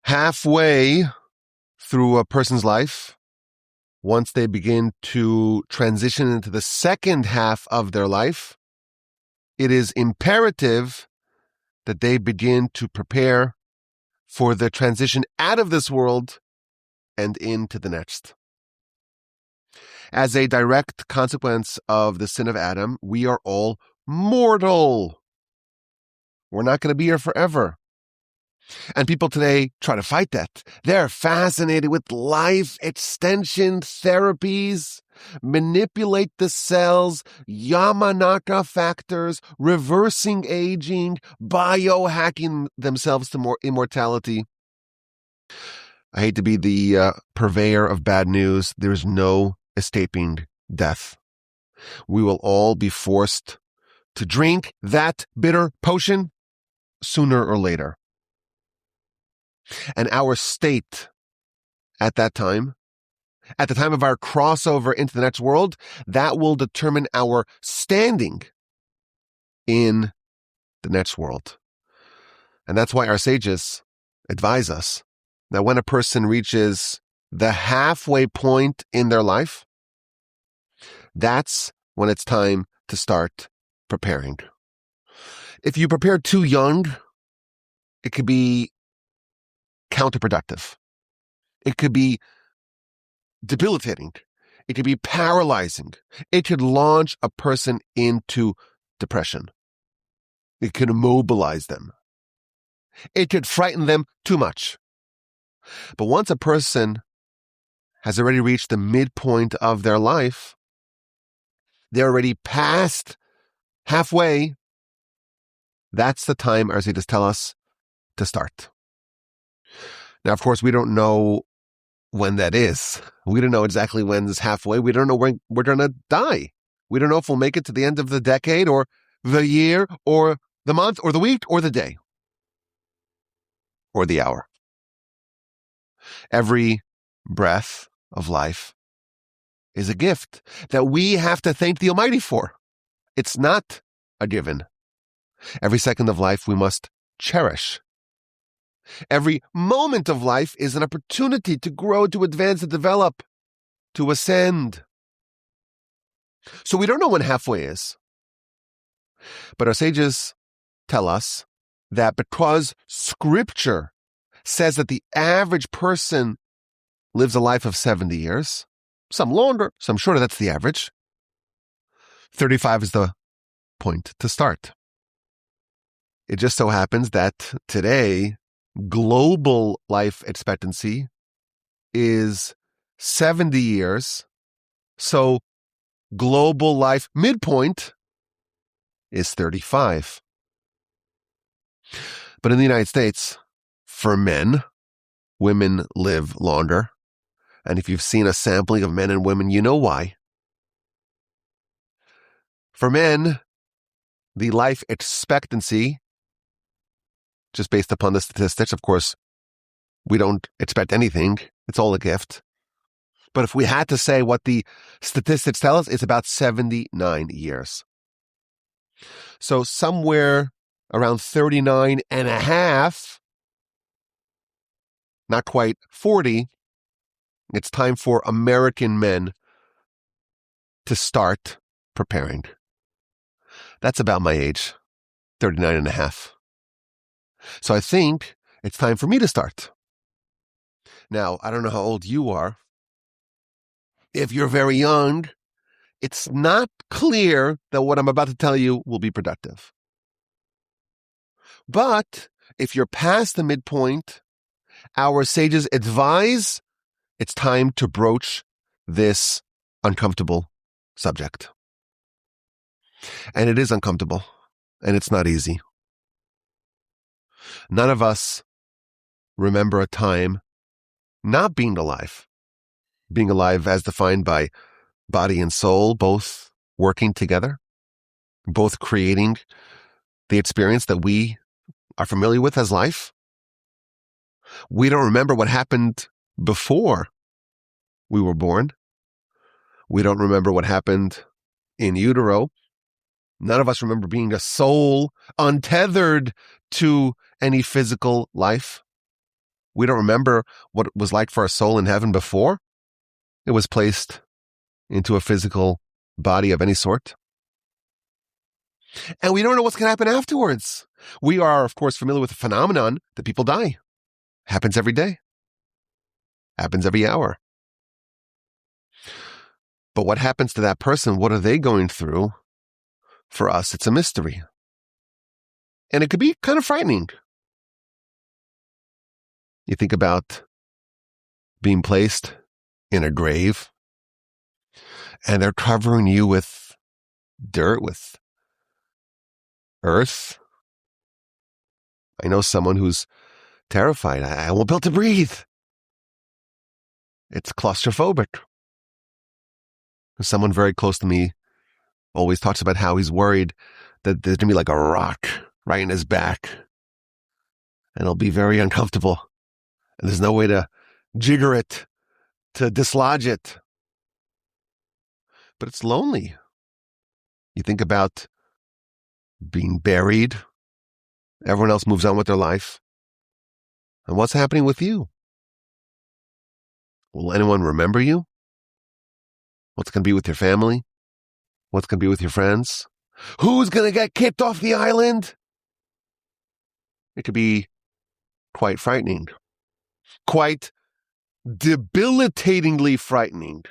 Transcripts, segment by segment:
halfway through a person's life, once they begin to transition into the second half of their life, it is imperative that they begin to prepare for the transition out of this world and into the next. As a direct consequence of the sin of Adam, we are all mortal. We're not going to be here forever. And people today try to fight that. They're fascinated with life extension therapies, manipulate the cells, Yamanaka factors, reversing aging, biohacking themselves to more immortality. I hate to be the purveyor of bad news. There's no escaping death. We will all be forced to drink that bitter potion sooner or later. And our state at that time, at the time of our crossover into the next world, that will determine our standing in the next world. And that's why our sages advise us that when a person reaches the halfway point in their life, that's when it's time to start preparing. If you prepare too young, it could be counterproductive. It could be debilitating. It could be paralyzing. It could launch a person into depression. It could immobilize them. It could frighten them too much. But once a person has already reached the midpoint of their life, they're already past halfway, that's the time, our sages tell us, to start. Now, of course, we don't know when that is. We don't know exactly when it's halfway. We don't know when we're going to die. We don't know if we'll make it to the end of the decade or the year or the month or the week or the day or the hour. Every breath of life is a gift that we have to thank the Almighty for. It's not a given. Every second of life we must cherish. Every moment of life is an opportunity to grow, to advance, to develop, to ascend. So we don't know when halfway is. But our sages tell us that because Scripture says that the average person lives a life of 70 years, some longer, some shorter, that's the average. 35 is the point to start. It just so happens that today, global life expectancy is 70 years. So global life midpoint is 35. But in the United States, for men, women live longer. And if you've seen a sampling of men and women, you know why. For men, the life expectancy, just based upon the statistics, of course, we don't expect anything. It's all a gift. But if we had to say what the statistics tell us, it's about 79 years. So somewhere around 39 and a half, not quite 40, it's time for American men to start preparing. That's about my age, 39 and a half. So I think it's time for me to start. Now, I don't know how old you are. If you're very young, it's not clear that what I'm about to tell you will be productive. But if you're past the midpoint, our sages advise it's time to broach this uncomfortable subject. And it is uncomfortable, and it's not easy. None of us remember a time not being alive as defined by body and soul, both working together, both creating the experience that we are familiar with as life. We don't remember what happened before we were born. We don't remember what happened in utero. None of us remember being a soul untethered to any physical life. We don't remember what it was like for our soul in heaven before it was placed into a physical body of any sort. And we don't know what's going to happen afterwards. We are, of course, familiar with the phenomenon that people die. Happens every day. Happens every hour. But what happens to that person? What are they going through? For us, it's a mystery. And it could be kind of frightening. You think about being placed in a grave, and they're covering you with dirt, with earth. I know someone who's terrified. I won't be able to breathe. It's claustrophobic. Someone very close to me always talks about how he's worried that there's going to be like a rock right in his back, and it'll be very uncomfortable. And there's no way to jigger it, to dislodge it. But it's lonely. You think about being buried. Everyone else moves on with their life. And what's happening with you? Will anyone remember you? What's going to be with your family? What's going to be with your friends? Who's going to get kicked off the island? It could be quite frightening. Quite debilitatingly frightening.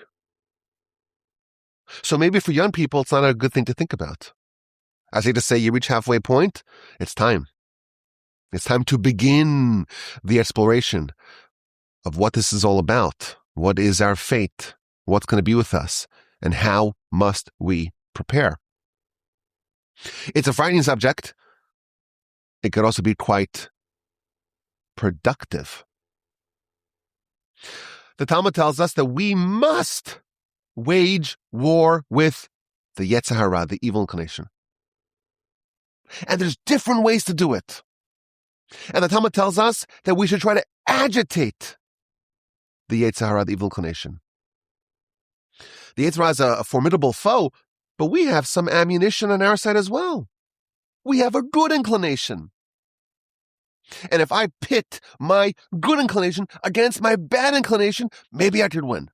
So maybe for young people, it's not a good thing to think about. I say to say, you reach halfway point, it's time. It's time to begin the exploration of what this is all about. What is our fate? What's going to be with us? And how must we prepare? It's a frightening subject. It could also be quite productive. The Talmud tells us that we must wage war with the Yetzer Hara, the evil inclination. And there's different ways to do it. And the Talmud tells us that we should try to agitate the Yetzer Hara, the evil inclination. The Yetzer Hara is a formidable foe, but we have some ammunition on our side as well. We have a good inclination. And if I pit my good inclination against my bad inclination, maybe I could win.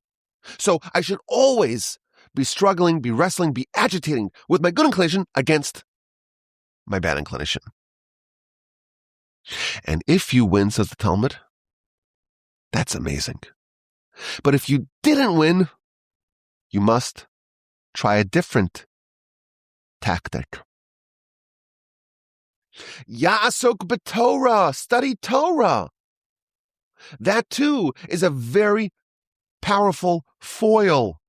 So I should always be struggling, be wrestling, be agitating with my good inclination against my bad inclination. And if you win, says the Talmud, that's amazing. But if you didn't win, you must try a different tactic. Ya'asok b'Torah, study Torah. That too is a very powerful foil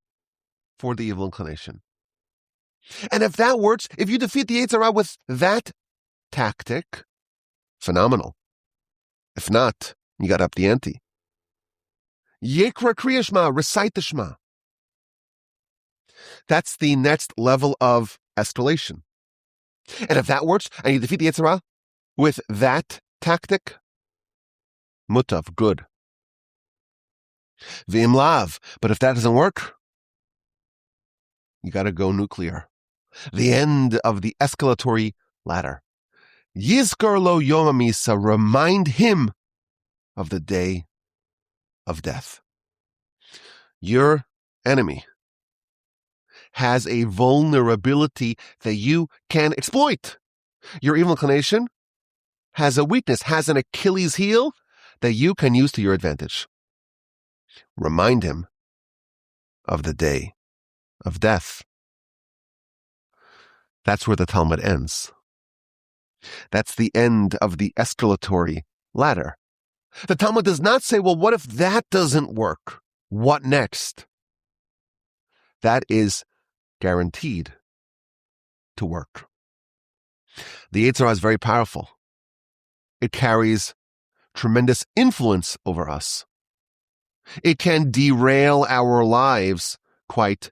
for the evil inclination. And if that works, if you defeat the Yetzer Hara with that tactic, phenomenal. If not, you got up the ante. Yekra Kriya Shema, recite the Shema. That's the next level of escalation. And if that works, and you defeat the Yetzer Hara with that tactic, mutav, good. V'im lav, but if that doesn't work, you got to go nuclear. The end of the escalatory ladder. Yizkor lo yom hamisa, remind him of the day of death. Your enemy has a vulnerability that you can exploit. Your evil inclination has a weakness, has an Achilles heel that you can use to your advantage. Remind him of the day of death. That's where the Talmud ends. That's the end of the escalatory ladder. The Talmud does not say, well, what if that doesn't work? What next? That is guaranteed to work. The Yetzer Hara is very powerful. It carries tremendous influence over us. It can derail our lives quite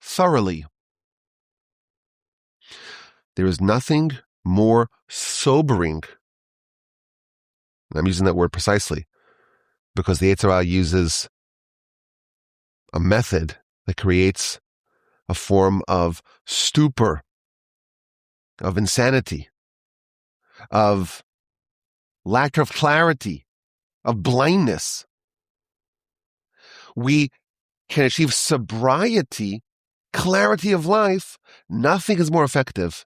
thoroughly. There is nothing more sobering, and I'm using that word precisely, because the Yetzer Hara uses a method that creates a form of stupor, of insanity, of lack of clarity, of blindness. We can achieve sobriety, clarity of life. Nothing is more effective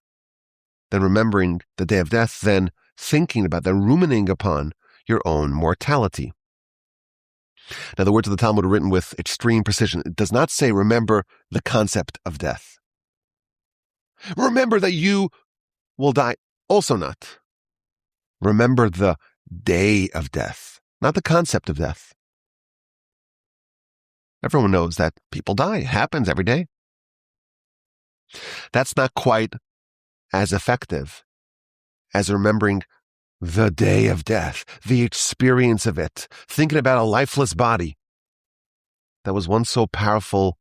than remembering the day of death, than thinking about, than ruminating upon your own mortality. Now, the words of the Talmud are written with extreme precision. It does not say, remember the concept of death. Remember that you will die. Also not. Remember the day of death, not the concept of death. Everyone knows that people die. It happens every day. That's not quite as effective as remembering the day of death, the experience of it, thinking about a lifeless body that was once so powerful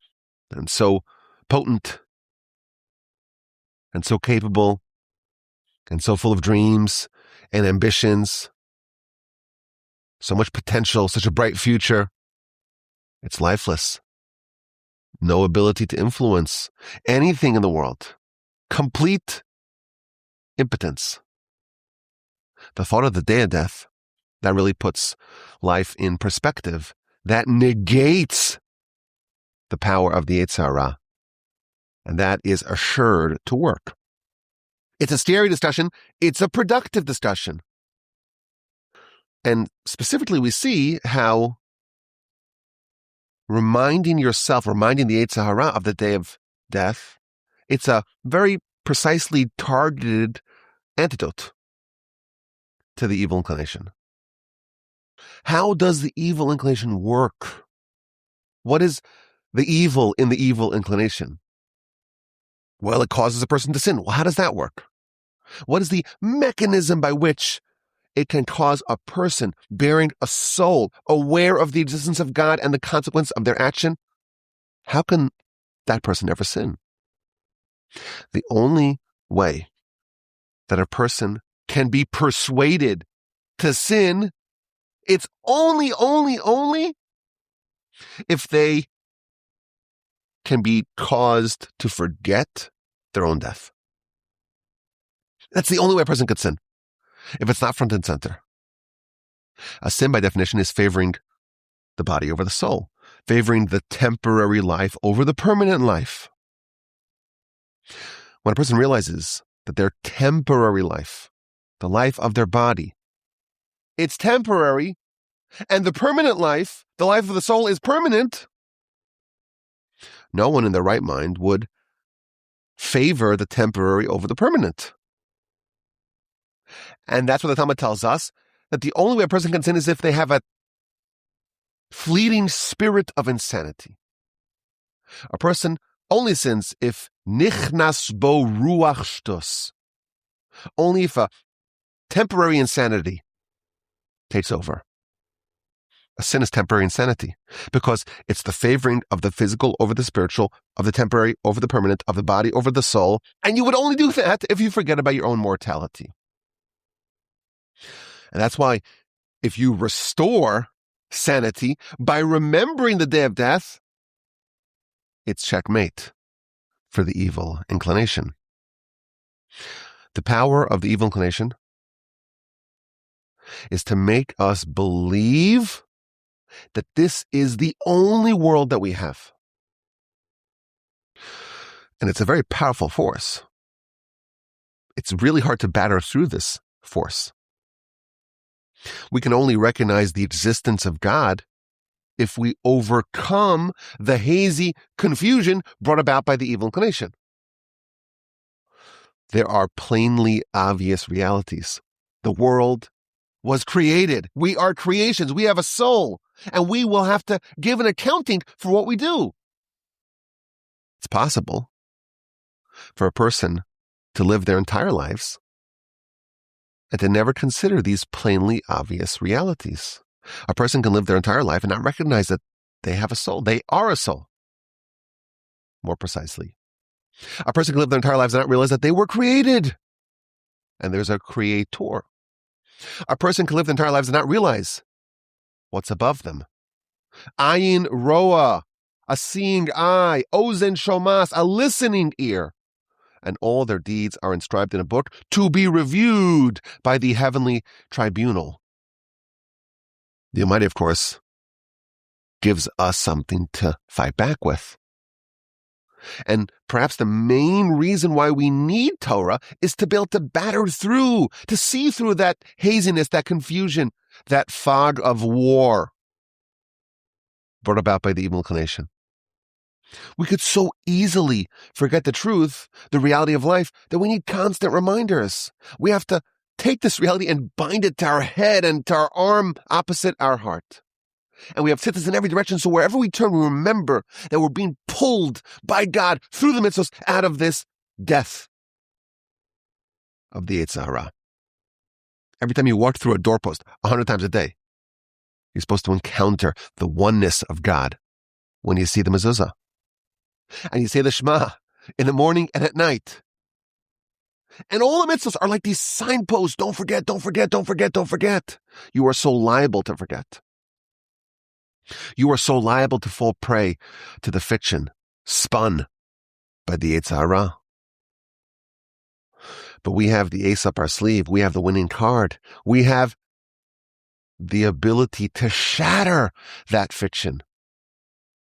and so potent and so capable and so full of dreams and ambitions, so much potential, such a bright future. It's lifeless. No ability to influence anything in the world. Complete impotence. The thought of the day of death, that really puts life in perspective. That negates the power of the Yetzer Hara. And that is assured to work. It's a scary discussion. It's a productive discussion. And specifically, we see how reminding yourself, reminding the Yetzer Hara of the day of death, it's a very precisely targeted antidote to the evil inclination. How does the evil inclination work? What is the evil in the evil inclination? Well, it causes a person to sin. Well, how does that work? What is the mechanism by which it can cause a person bearing a soul, aware of the existence of God and the consequence of their action? How can that person ever sin? The only way that a person can be persuaded to sin, it's only if they can be caused to forget their own death. That's the only way a person could sin, if it's not front and center. A sin, by definition, is favoring the body over the soul, favoring the temporary life over the permanent life. When a person realizes that their temporary life, the life of their body, it's temporary, and the permanent life, the life of the soul, is permanent, no one in their right mind would favor the temporary over the permanent. And that's what the Talmud tells us, that the only way a person can sin is if they have a fleeting spirit of insanity. A person only sins if nichnas bo ruach shtus, only if a temporary insanity takes over. A sin is temporary insanity because it's the favoring of the physical over the spiritual, of the temporary over the permanent, of the body over the soul. And you would only do that if you forget about your own mortality. And that's why if you restore sanity by remembering the day of death, it's checkmate for the evil inclination. The power of the evil inclination is to make us believe that this is the only world that we have. And it's a very powerful force. It's really hard to batter through this force. We can only recognize the existence of God if we overcome the hazy confusion brought about by the evil inclination. There are plainly obvious realities. The world was created. We are creations. We have a soul, and we will have to give an accounting for what we do. It's possible for a person to live their entire lives and to never consider these plainly obvious realities. A person can live their entire life and not recognize that they have a soul. They are a soul. More precisely, a person can live their entire lives and not realize that they were created and there's a creator. A person can live their entire lives and not realize what's above them. Ayin roa, a seeing eye, ozen shomas, a listening ear. And all their deeds are inscribed in a book to be reviewed by the heavenly tribunal. The Almighty, of course, gives us something to fight back with. And perhaps the main reason why we need Torah is to be able to batter through, to see through that haziness, that confusion, that fog of war brought about by the evil inclination. We could so easily forget the truth, the reality of life, that we need constant reminders. We have to take this reality and bind it to our head and to our arm opposite our heart. And we have tzitzis in every direction, so wherever we turn, we remember that we're being pulled by God through the mitzvos out of this death of the Yetzer Hara. Every time you walk through a doorpost 100 times a day, you're supposed to encounter the oneness of God when you see the mezuzah. And you say the Shema in the morning and at night. And all the mitzvahs are like these signposts. Don't forget, don't forget, don't forget, don't forget. You are so liable to forget. You are so liable to fall prey to the fiction spun by the Yetzer Hara. But we have the ace up our sleeve. We have the winning card. We have the ability to shatter that fiction.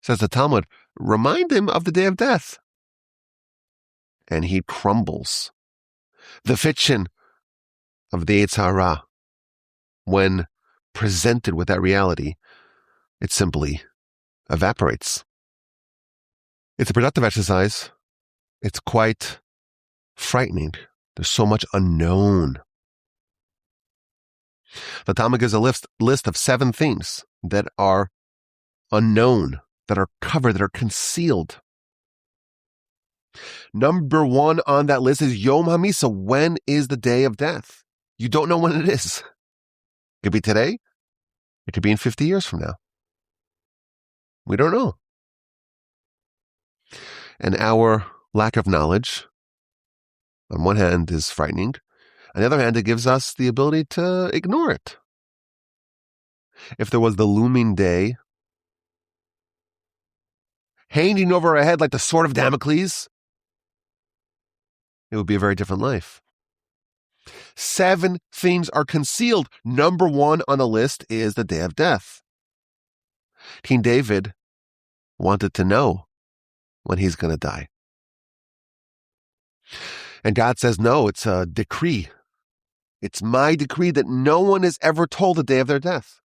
Says the Talmud, remind him of the day of death. And he crumbles. The fiction of the Yetzer Hara, when presented with that reality, it simply evaporates. It's a productive exercise. It's quite frightening. There's so much unknown. The Talmud gives a list of 7 things that are unknown, that are covered, that are concealed. Number 1 on that list is Yom HaMisa. When is the day of death? You don't know when it is. It could be today. It could be in 50 years from now. We don't know. And our lack of knowledge, on one hand, is frightening. On the other hand, it gives us the ability to ignore it. If there was the looming day hanging over our head like the sword of Damocles, it would be a very different life. 7 things are concealed. Number 1 on the list is the day of death. King David wanted to know when he's going to die. And God says, no, it's a decree. It's my decree that no one is ever told the day of their death.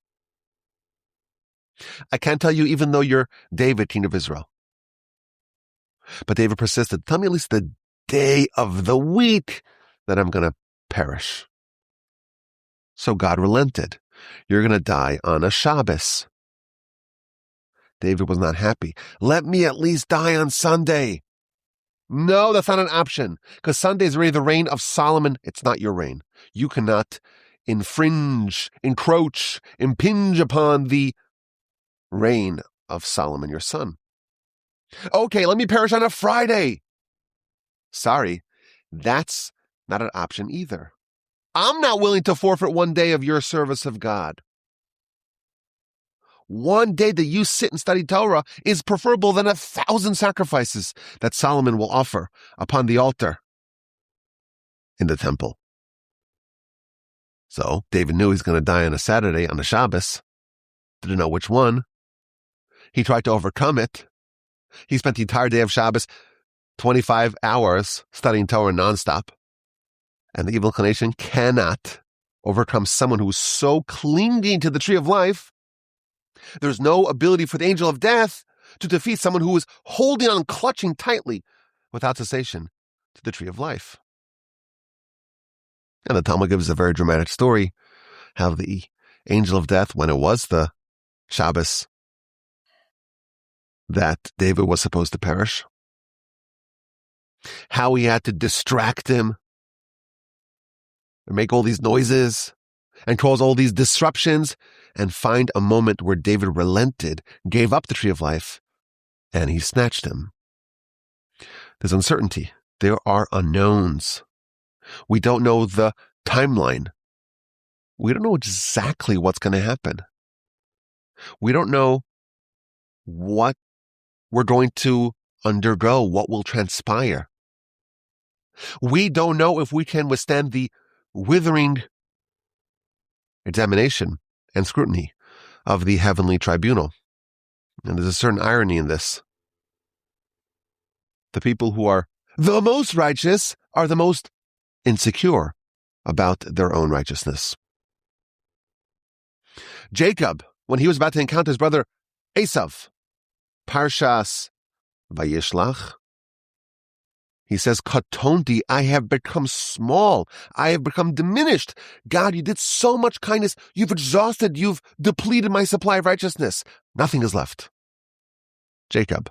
I can't tell you, even though you're David, king of Israel. But David persisted. Tell me at least the day of the week that I'm going to perish. So God relented. You're going to die on a Shabbos. David was not happy. Let me at least die on Sunday. No, that's not an option, because Sunday is already the reign of Solomon. It's not your reign. You cannot infringe, encroach, impinge upon the reign of Solomon, your son. Okay, let me perish on a Friday. Sorry, that's not an option either. I'm not willing to forfeit one day of your service of God. One day that you sit and study Torah is preferable than 1,000 sacrifices that Solomon will offer upon the altar in the temple. So David knew he's going to die on a Saturday, on a Shabbos. Didn't know which one. He tried to overcome it. He spent the entire day of Shabbos, 25 hours, studying Torah nonstop. And the evil inclination cannot overcome someone who is so clinging to the tree of life. There's no ability for the angel of death to defeat someone who is holding on, clutching tightly, without cessation, to the tree of life. And the Talmud gives a very dramatic story, how the angel of death, when it was the Shabbos that David was supposed to perish, how he had to distract him and make all these noises and cause all these disruptions and find a moment where David relented, gave up the tree of life, and he snatched him. There's uncertainty. There are unknowns. We don't know the timeline. We don't know exactly what's going to happen. We don't know what we're going to undergo, what will transpire. We don't know if we can withstand the withering examination and scrutiny of the heavenly tribunal. And there's a certain irony in this. The people who are the most righteous are the most insecure about their own righteousness. Jacob, when he was about to encounter his brother Esav, Parshas Vayishlach, he says, Katonti, I have become small. I have become diminished. God, you did so much kindness. You've exhausted, you've depleted my supply of righteousness. Nothing is left. Jacob,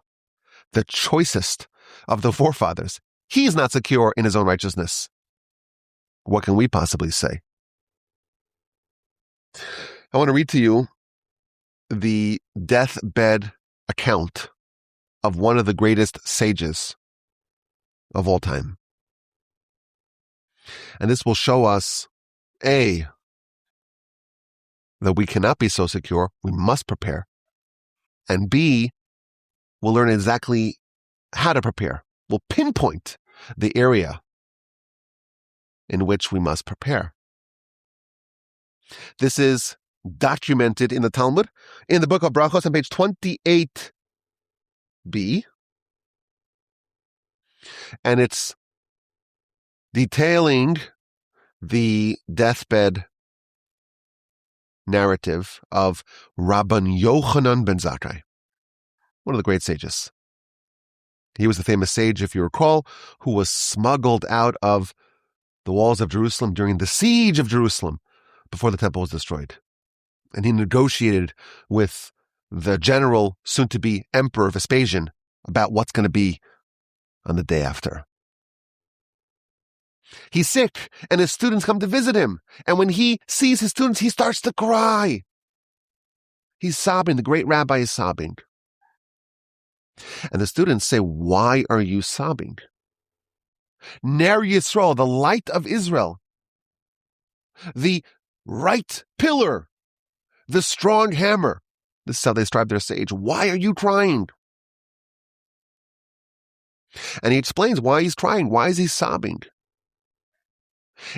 the choicest of the forefathers, he is not secure in his own righteousness. What can we possibly say? I want to read to you the deathbed account of one of the greatest sages of all time. And this will show us, A, that we cannot be so secure, we must prepare. And B, we'll learn exactly how to prepare. We'll pinpoint the area in which we must prepare. This is documented in the Talmud, in the book of Brachos on page 28b, and it's detailing the deathbed narrative of Rabban Yochanan ben Zakkai, one of the great sages. He was the famous sage, if you recall, who was smuggled out of the walls of Jerusalem during the siege of Jerusalem before the temple was destroyed. And he negotiated with the general, soon-to-be Emperor Vespasian, about what's going to be on the day after. He's sick, and his students come to visit him. And when he sees his students, he starts to cry. He's sobbing. The great rabbi is sobbing. And the students say, why are you sobbing? Ner Yisrael, the light of Israel, the right pillar, the strong hammer. This is how they describe their sage. Why are you crying? And he explains why he's crying. Why is he sobbing?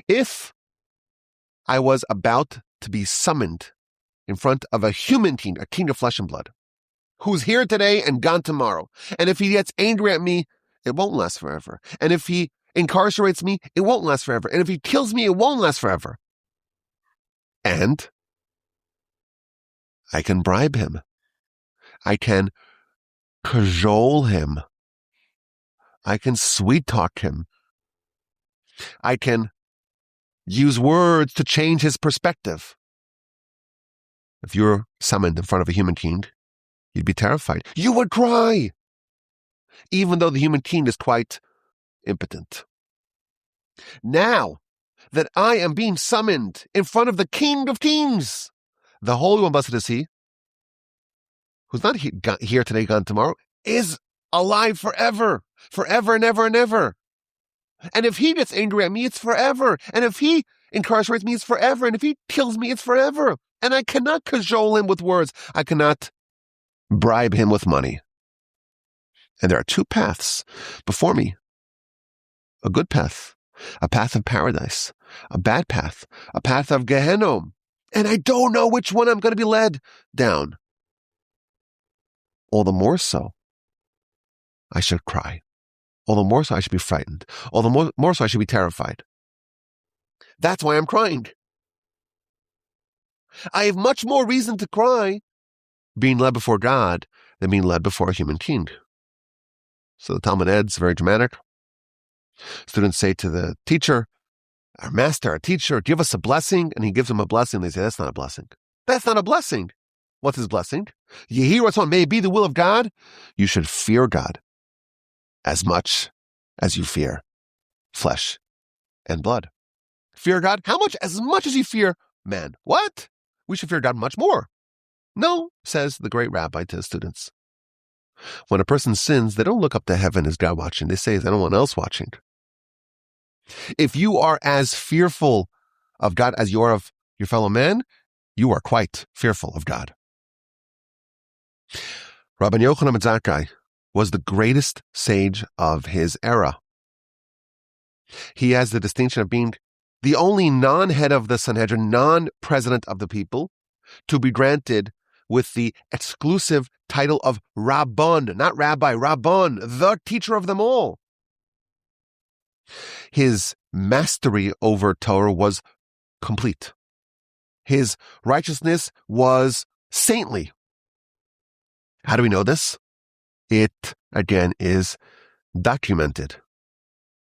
If I was about to be summoned in front of a human king, a king of flesh and blood, who's here today and gone tomorrow, and if he gets angry at me, it won't last forever. And if he incarcerates me, it won't last forever. And if he kills me, it won't last forever. And I can bribe him. I can cajole him. I can sweet talk him. I can use words to change his perspective. If you're summoned in front of a human king, you'd be terrified. You would cry, even though the human king is quite impotent. Now that I am being summoned in front of the King of Kings, the Holy One, blessed is He, who's not here today, gone tomorrow, is alive forever, forever and ever and ever. And if he gets angry at me, it's forever. And if he incarcerates me, it's forever. And if he kills me, it's forever. And I cannot cajole him with words. I cannot bribe him with money. And there are two paths before me. A good path, a path of paradise, a bad path, a path of Gehenom. And I don't know which one I'm going to be led down. All the more so, I should cry. All the more so, I should be frightened. All the more so, I should be terrified. That's why I'm crying. I have much more reason to cry being led before God than being led before a human king. So the Talmud adds, very dramatic. Students say to the teacher, our master, our teacher, give us a blessing. And he gives them a blessing. They say, that's not a blessing. That's not a blessing. What's his blessing? Yehi Ratzon, may it be the will of God. You should fear God as much as you fear flesh and blood. Fear God, how much? As much as you fear man. What? We should fear God much more. No, says the great rabbi to his students. When a person sins, they don't look up to heaven as God watching. They say, is anyone else watching? If you are as fearful of God as you are of your fellow man, you are quite fearful of God. Rabban Yochanan ben Zakkai was the greatest sage of his era. He has the distinction of being the only non-head of the Sanhedrin, non-president of the people, to be granted with the exclusive title of Rabbon, not rabbi, Rabbon, the teacher of them all. His mastery over Torah was complete. His righteousness was saintly. How do we know this? It, again, is documented.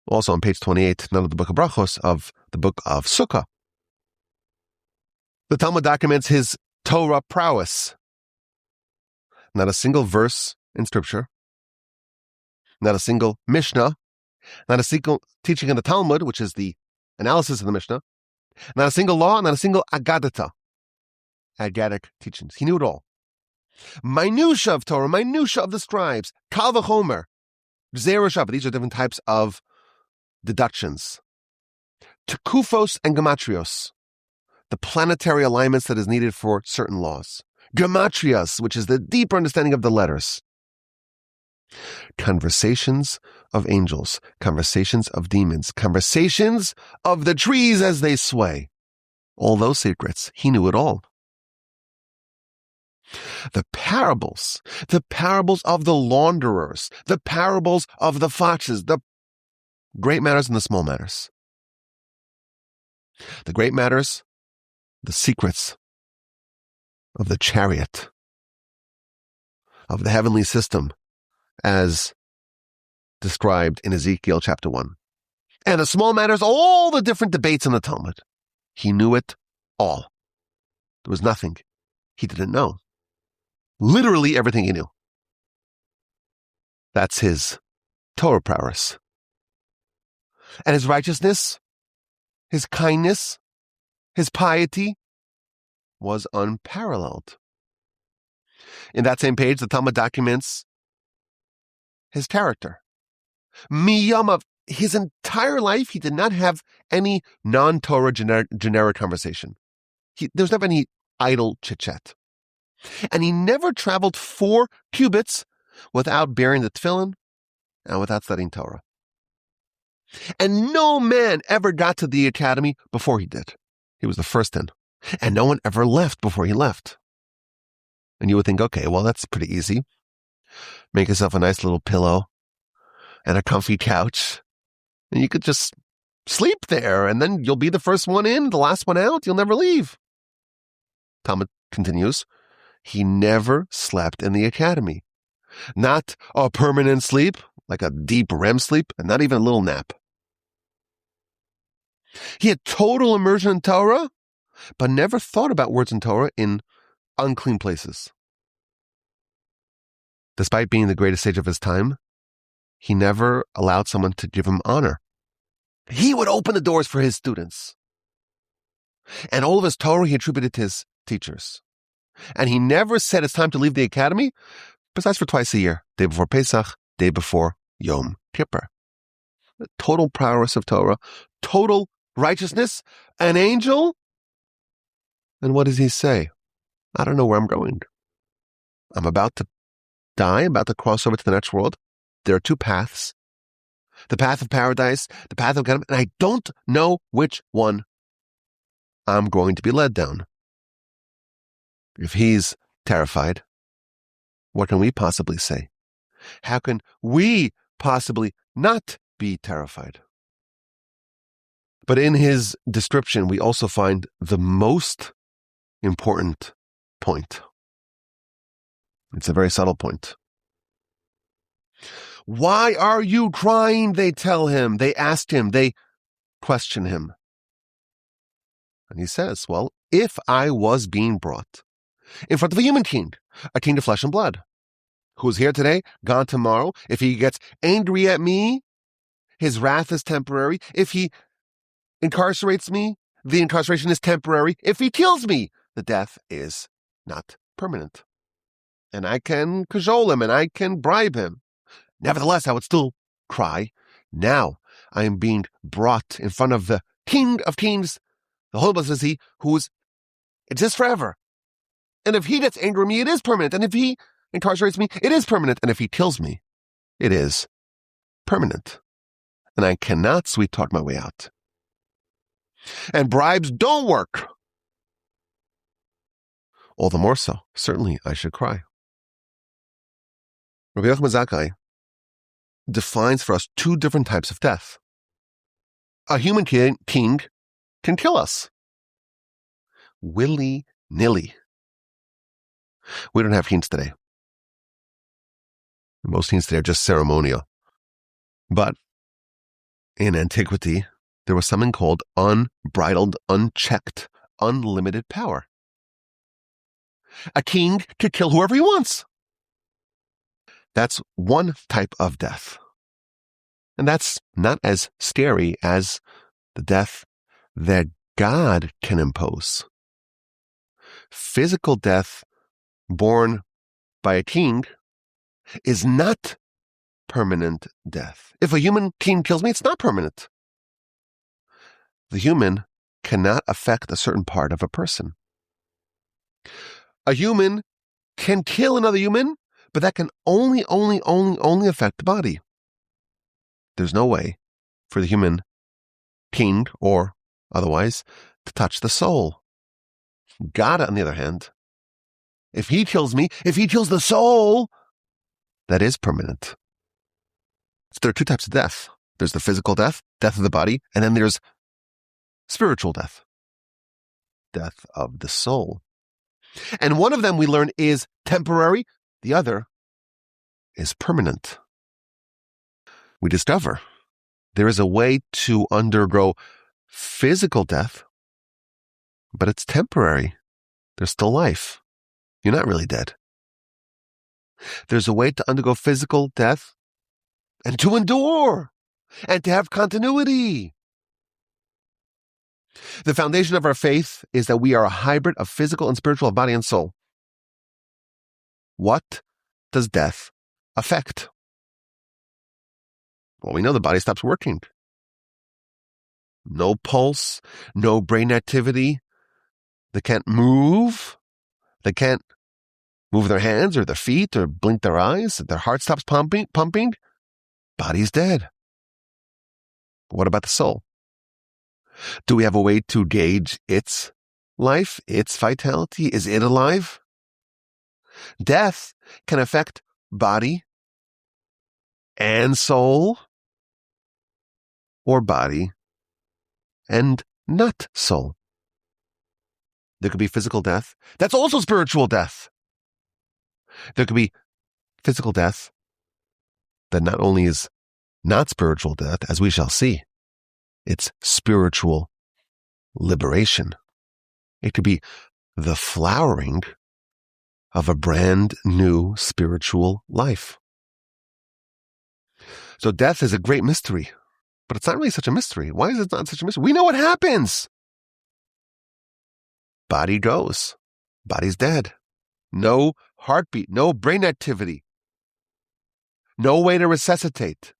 Also on page 28, not of the book of Brachos, of the book of Sukkah. The Talmud documents his Torah prowess. Not a single verse in Scripture, not a single Mishnah, not a single teaching in the Talmud, which is the analysis of the Mishnah, not a single law, not a single Agadata, Agadic teachings. He knew it all. Minutia of Torah, minutia of the scribes, Kal v'chomer, Zera Shabbat. These are different types of deductions. Tekufos and gematrios, the planetary alignments that is needed for certain laws. Gematrias, which is the deeper understanding of the letters. Conversations of angels, conversations of demons, conversations of the trees as they sway. All those secrets, he knew it all. The parables of the launderers, the parables of the foxes, the great matters and the small matters. The great matters, the secrets of the chariot, of the heavenly system, as described in Ezekiel chapter 1. And the small matters, all the different debates in the Talmud. He knew it all. There was nothing he didn't know. Literally everything he knew. That's his Torah prowess. And his righteousness, his kindness, his piety was unparalleled. In that same page, the Talmud documents his character. Miyamav, his entire life, he did not have any non-Torah generic conversation. There was never any idle chit-chat. And he never traveled 4 cubits without bearing the tefillin and without studying Torah. And no man ever got to the academy before he did. He was the first in. And no one ever left before he left. And you would think, okay, well, that's pretty easy. Make yourself a nice little pillow and a comfy couch, and you could just sleep there, and then you'll be the first one in, the last one out. You'll never leave. Talmud continues, he never slept in the academy. Not a permanent sleep, like a deep REM sleep, and not even a little nap. He had total immersion in Torah, but never thought about words in Torah in unclean places. Despite being the greatest sage of his time, he never allowed someone to give him honor. He would open the doors for his students. And all of his Torah he attributed to his teachers. And he never said it's time to leave the academy, besides for twice a year, day before Pesach, day before Yom Kippur. The total prowess of Torah, total righteousness, an angel. And what does he say? I don't know where I'm going. I'm about to die, about to cross over to the next world. There are 2 paths. The path of paradise, the path of Gehenna, and I don't know which one I'm going to be led down. If he's terrified, what can we possibly say? How can we possibly not be terrified? But in his description, we also find the most important point. It's a very subtle point. Why are you crying? They tell him. They ask him. They question him. And he says, well, if I was being brought in front of a human king, a king of flesh and blood, who's here today, gone tomorrow, if he gets angry at me, his wrath is temporary. If he incarcerates me, the incarceration is temporary. If he kills me, the death is not permanent. And I can cajole him and I can bribe him. Nevertheless, I would still cry. Now I am being brought in front of the King of Kings, the Holy Blessed is He, who exists forever. And if he gets angry at me, it is permanent. And if he incarcerates me, it is permanent. And if he kills me, it is permanent. And I cannot sweet talk my way out. And bribes don't work. all the more so. Certainly, I should cry. Rabbi Yochanan Zakkai defines for us two different types of death. A human king can kill us willy-nilly. We don't have kings today. Most kings today are just ceremonial. But in antiquity, there was something called unbridled, unchecked, unlimited power. A king could kill whoever he wants. That's one type of death. And that's not as scary as the death that God can impose. Physical death born by a king is not permanent death. If a human king kills me, it's not permanent. The human cannot affect a certain part of a person. A human can kill another human, but that can only affect the body. There's no way for the human king or otherwise to touch the soul. God, on the other hand, if he kills me, if he kills the soul, that is permanent. So there are two types of death. There's the physical death, death of the body, and then there's spiritual death, death of the soul. And one of them we learn is temporary, the other is permanent. We discover there is a way to undergo physical death, but it's temporary. There's still life. You're not really dead. There's a way to undergo physical death and to endure and to have continuity. The foundation of our faith is that we are a hybrid of physical and spiritual, of body and soul. What does death affect? Well, we know the body stops working. No pulse, no brain activity. They can't move. They can't move their hands or their feet or blink their eyes. Their heart stops pumping. Body's dead. What about the soul? Do we have a way to gauge its life, its vitality? Is it alive? Death can affect body and soul, or body and not soul. There could be physical death. That's also spiritual death. There could be physical death that not only is not spiritual death, as we shall see, it's spiritual liberation. It could be the flowering of a brand new spiritual life. So death is a great mystery, but it's not really such a mystery. Why is it not such a mystery? We know what happens. Body goes. Body's dead. No heartbeat, no brain activity, no way to resuscitate.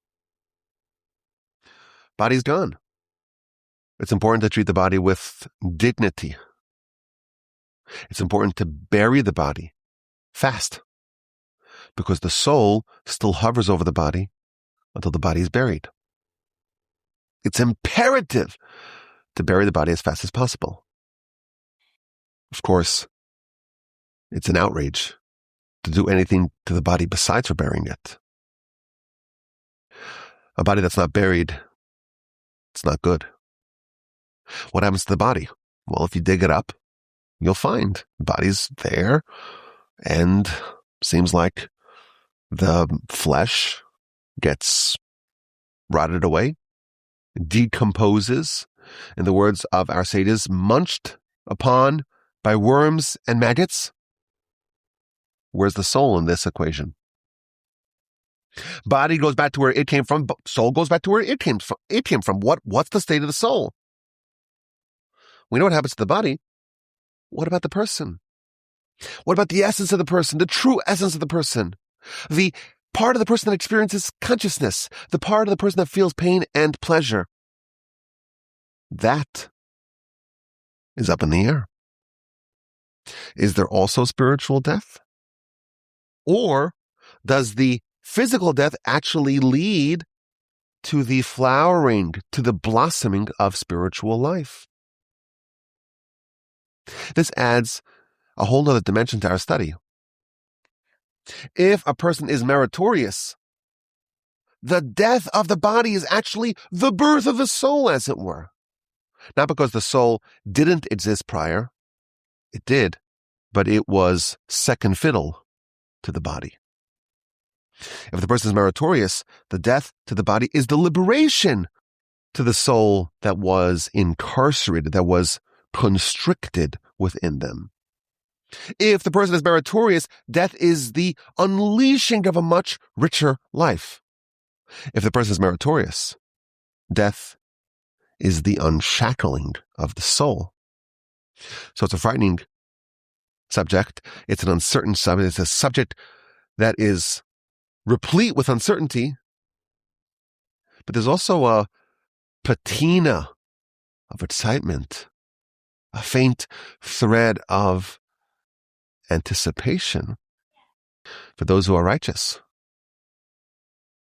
Body's gone. It's important to treat the body with dignity. It's important to bury the body fast, because the soul still hovers over the body until the body is buried. It's imperative to bury the body as fast as possible. Of course, it's an outrage to do anything to the body besides for burying it. A body that's not buried, it's not good. What happens to the body? Well, if you dig it up, you'll find the body's there, and seems like the flesh gets rotted away, decomposes, in the words of our sages, munched upon by worms and maggots. Where's the soul in this equation? Body goes back to where it came from, but soul goes back to where it came from. What's the state of the soul? We know what happens to the body. What about the person? What about the essence of the person, the true essence of the person? The part of the person that experiences consciousness, the part of the person that feels pain and pleasure. That is up in the air. Is there also spiritual death? Or does the physical death actually lead to the flowering, to the blossoming of spiritual life? This adds a whole other dimension to our study. If a person is meritorious, the death of the body is actually the birth of the soul, as it were. Not because the soul didn't exist prior. It did, but it was second fiddle to the body. If the person is meritorious, the death to the body is the liberation to the soul that was incarcerated, that was constricted within them. If the person is meritorious, death is the unleashing of a much richer life. If the person is meritorious, death is the unshackling of the soul. So it's a frightening subject. It's an uncertain subject. It's a subject that is replete with uncertainty, but there's also a patina of excitement, a faint thread of anticipation for those who are righteous.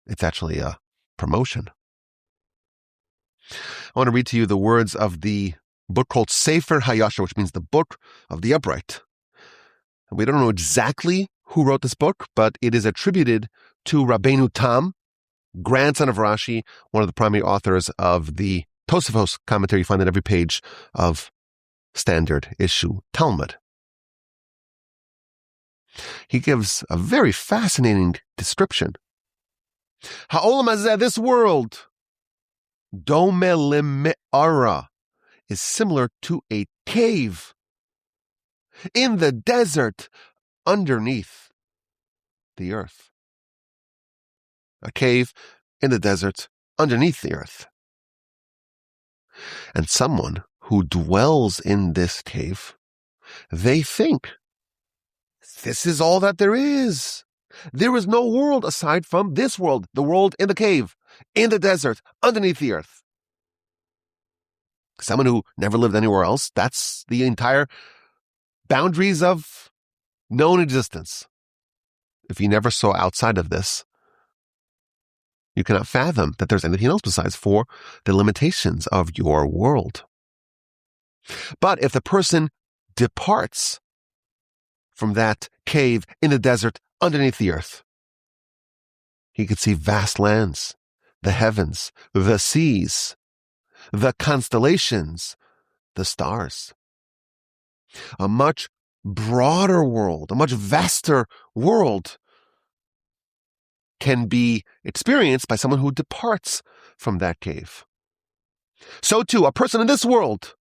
It's actually a promotion. I want to read to you the words of the book called Sefer HaYashar, which means the book of the upright. We don't know exactly who wrote this book, but it is attributed to Rabbeinu Tam, grandson of Rashi, one of the primary authors of the Tosafos commentary you find on every page of standard issue Talmud. He gives a very fascinating description. Ha'olam hazeh, this world, dome le'me'ara, is similar to a cave in the desert underneath the earth. A cave in the desert underneath the earth. And someone who dwells in this cave, they think, this is all that there is. There is no world aside from this world, the world in the cave, in the desert, underneath the earth. Someone who never lived anywhere else, that's the entire boundaries of known existence. If you never saw outside of this, you cannot fathom that there's anything else besides for the limitations of your world. But if the person departs from that cave in the desert underneath the earth, he could see vast lands, the heavens, the seas, the constellations, the stars. A much broader world, a much vaster world can be experienced by someone who departs from that cave. So too, a person in this world,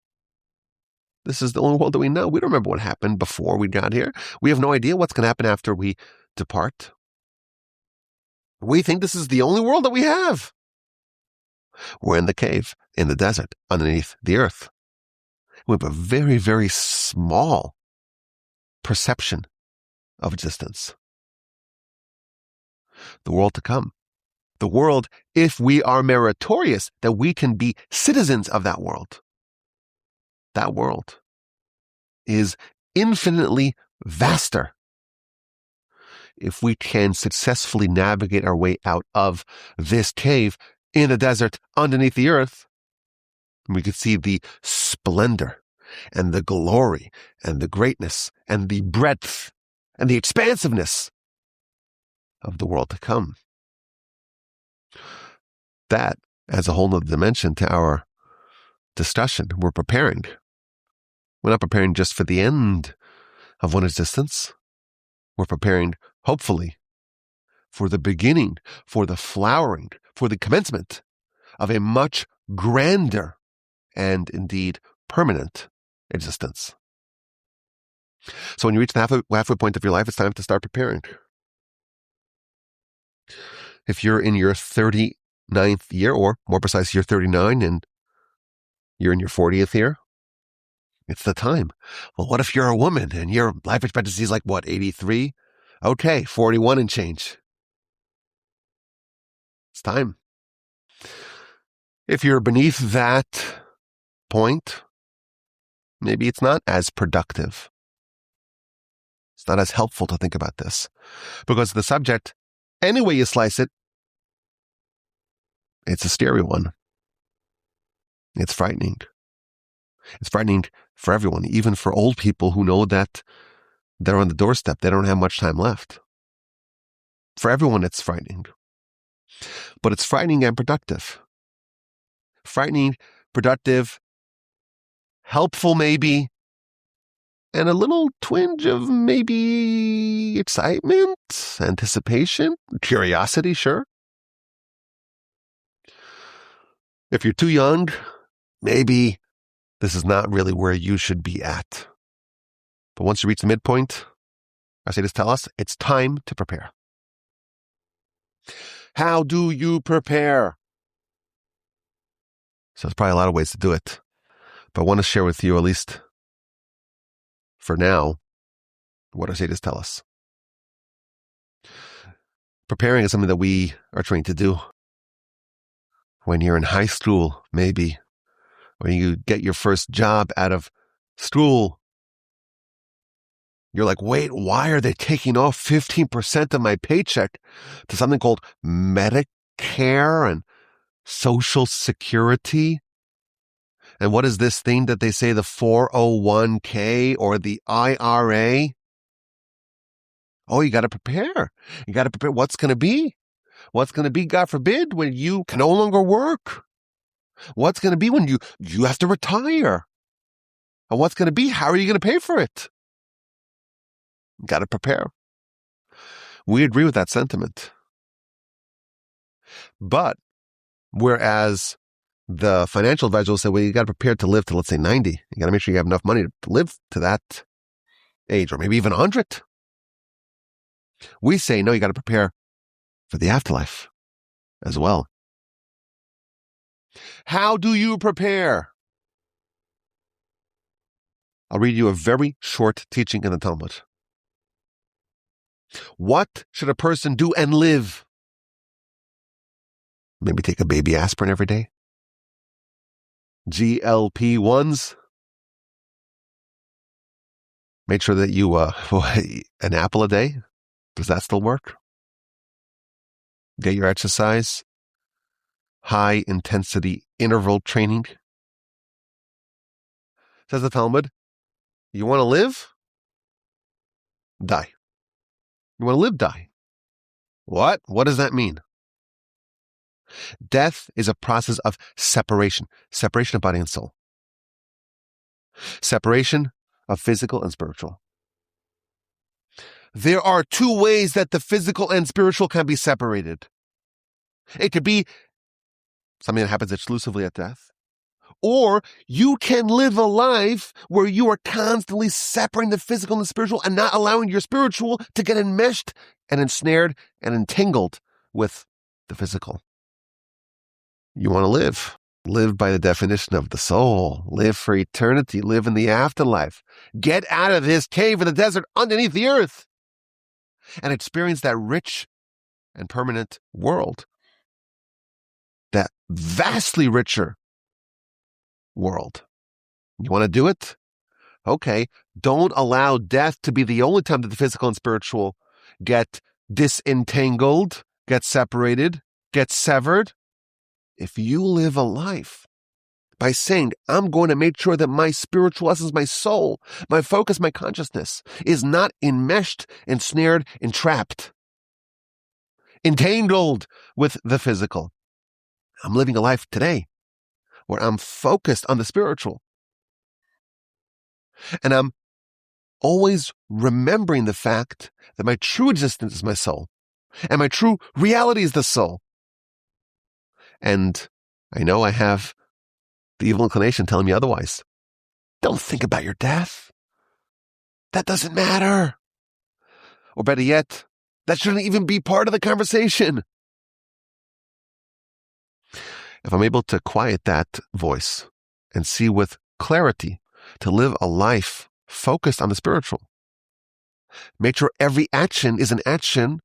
this is the only world that we know. We don't remember what happened before we got here. We have no idea what's going to happen after we depart. We think this is the only world that we have. We're in the cave, in the desert, underneath the earth. We have a very, very small perception of existence. The world to come. The world, if we are meritorious, that we can be citizens of that world. That world is infinitely vaster. If we can successfully navigate our way out of this cave in the desert underneath the earth, we could see the splendor and the glory and the greatness and the breadth and the expansiveness of the world to come. That adds a whole other dimension to our discussion. We're preparing. We're not preparing just for the end of one existence. We're preparing, hopefully, for the beginning, for the flowering, for the commencement of a much grander and indeed permanent existence. So when you reach the halfway point of your life, it's time to start preparing. If you're in your 39th year, or more precise, you're 39 and you're in your 40th year, it's the time. Well, what if you're a woman and your life expectancy is like, 83? Okay, 41 and change. It's time. If you're beneath that point, maybe it's not as productive. It's not as helpful to think about this. Because the subject, any way you slice it, it's a scary one. It's frightening. It's frightening for everyone, even for old people who know that They're on the doorstep. They don't have much time left. For everyone, it's frightening. But it's frightening and productive. Frightening, productive, helpful maybe, and a little twinge of maybe excitement, anticipation, curiosity, sure. If you're too young, maybe this is not really where you should be at. But once you reach the midpoint, our sages tell us it's time to prepare. How do you prepare? So there's probably a lot of ways to do it. But I want to share with you, at least for now, what our sages tell us. Preparing is something that we are trained to do. When you're in high school, maybe, when you get your first job out of school, you're like, wait, why are they taking off 15% of my paycheck to something called Medicare and Social Security? And what is this thing that they say, the 401k or the IRA? Oh, you got to prepare. You got to prepare. What's going to be? What's going to be, God forbid, when you can no longer work? What's going to be when you have to retire? And what's going to be? How are you going to pay for it? You got to prepare. We agree with that sentiment. But whereas the financial advisor will say, well, you got to prepare to live to, let's say, 90. You got to make sure you have enough money to live to that age, or maybe even 100. We say, no, you got to prepare for the afterlife as well. How do you prepare? I'll read you a very short teaching in the Talmud. What should a person do and live? Maybe take a baby aspirin every day. GLP-1s. Make sure that you an apple a day. Does that still work? Get your exercise. High intensity interval training. Says the Talmud, you want to live? Die. You want to live? Die. What? What does that mean? Death is a process of separation. Separation of body and soul. Separation of physical and spiritual. There are two ways that the physical and spiritual can be separated. It could be something that happens exclusively at death. Or you can live a life where you are constantly separating the physical and the spiritual and not allowing your spiritual to get enmeshed and ensnared and entangled with the physical. You want to live. Live by the definition of the soul. Live for eternity. Live in the afterlife. Get out of this cave in the desert underneath the earth and experience that rich and permanent world. That vastly richer world. You want to do it? Okay. Don't allow death to be the only time that the physical and spiritual get disentangled, get separated, get severed. If you live a life by saying, I'm going to make sure that my spiritual essence, my soul, my focus, my consciousness is not enmeshed, ensnared, entrapped, entangled with the physical. I'm living a life today where I'm focused on the spiritual. And I'm always remembering the fact that my true existence is my soul. And my true reality is the soul. And I know I have the evil inclination telling me otherwise. Don't think about your death. That doesn't matter. Or better yet, that shouldn't even be part of the conversation. If I'm able to quiet that voice and see with clarity to live a life focused on the spiritual, make sure every action is an action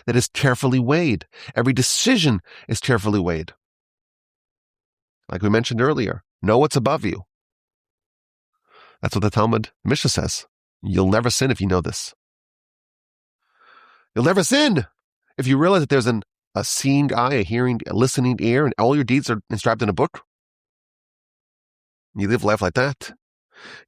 that is carefully weighed. Every decision is carefully weighed. Like we mentioned earlier, know what's above you. That's what the Talmud Mishnah says. You'll never sin if you know this. You'll never sin if you realize that there's a seeing eye, a hearing, a listening ear, and all your deeds are inscribed in a book. You live life like that.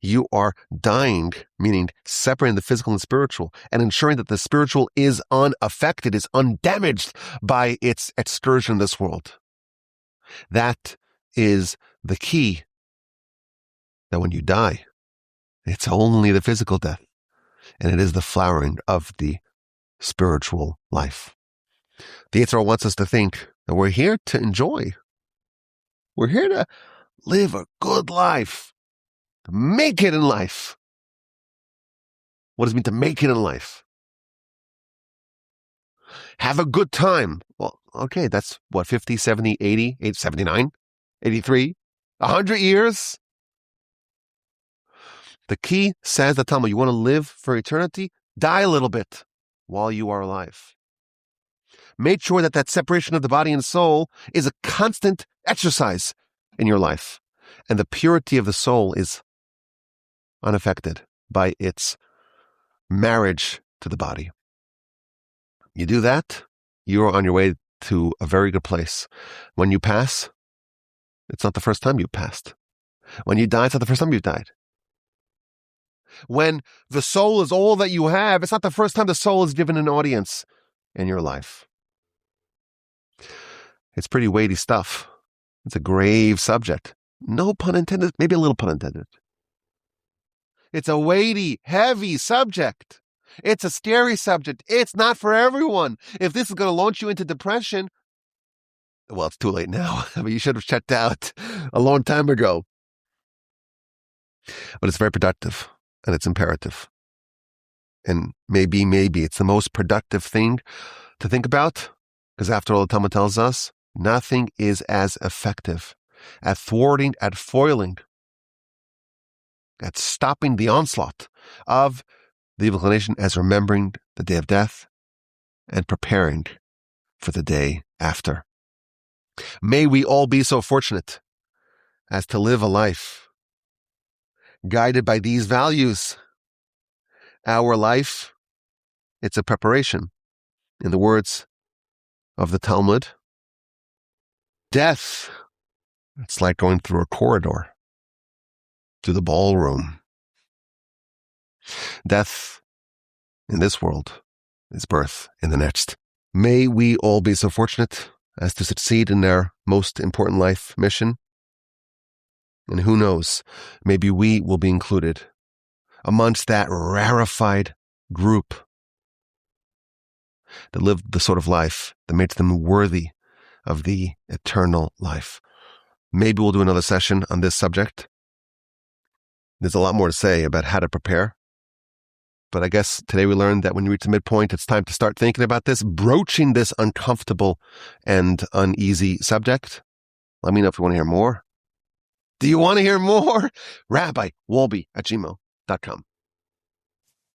You are dying, meaning separating the physical and spiritual, and ensuring that the spiritual is unaffected, is undamaged by its excursion in this world. That is the key. That when you die, it's only the physical death, and it is the flowering of the spiritual life. The Yetzer Hara wants us to think that we're here to enjoy. We're here to live a good life, to make it in life. What does it mean to make it in life? Have a good time. Well, okay, that's what, 50, 70, 80, 79, 83, 100 years? The key, says the Talmud, you want to live for eternity? Die a little bit while you are alive. Make sure that separation of the body and soul is a constant exercise in your life. And the purity of the soul is unaffected by its marriage to the body. You do that, you are on your way to a very good place. When you pass, it's not the first time you passed. When you die, it's not the first time you've died. When the soul is all that you have, it's not the first time the soul is given an audience in your life. It's pretty weighty stuff. It's a grave subject. No pun intended, maybe a little pun intended. It's a weighty, heavy subject. It's a scary subject. It's not for everyone. If this is going to launch you into depression, well, it's too late now. I mean, you should have checked out a long time ago. But it's very productive, and it's imperative. And maybe it's the most productive thing to think about, because after all, the Talmud tells us, nothing is as effective at thwarting, at foiling, at stopping the onslaught of the evil inclination as remembering the day of death and preparing for the day after. May we all be so fortunate as to live a life guided by these values. Our life, it's a preparation. In the words of the Talmud, death, it's like going through a corridor to the ballroom. Death in this world is birth in the next. May we all be so fortunate as to succeed in our most important life mission. And who knows, maybe we will be included amongst that rarefied group that lived the sort of life that made them worthy of the eternal life. Maybe we'll do another session on this subject. There's a lot more to say about how to prepare. But I guess today we learned that when you reach the midpoint, it's time to start thinking about this, broaching this uncomfortable and uneasy subject. Let me know if you want to hear more. Do you want to hear more? RabbiWolbe@gmail.com.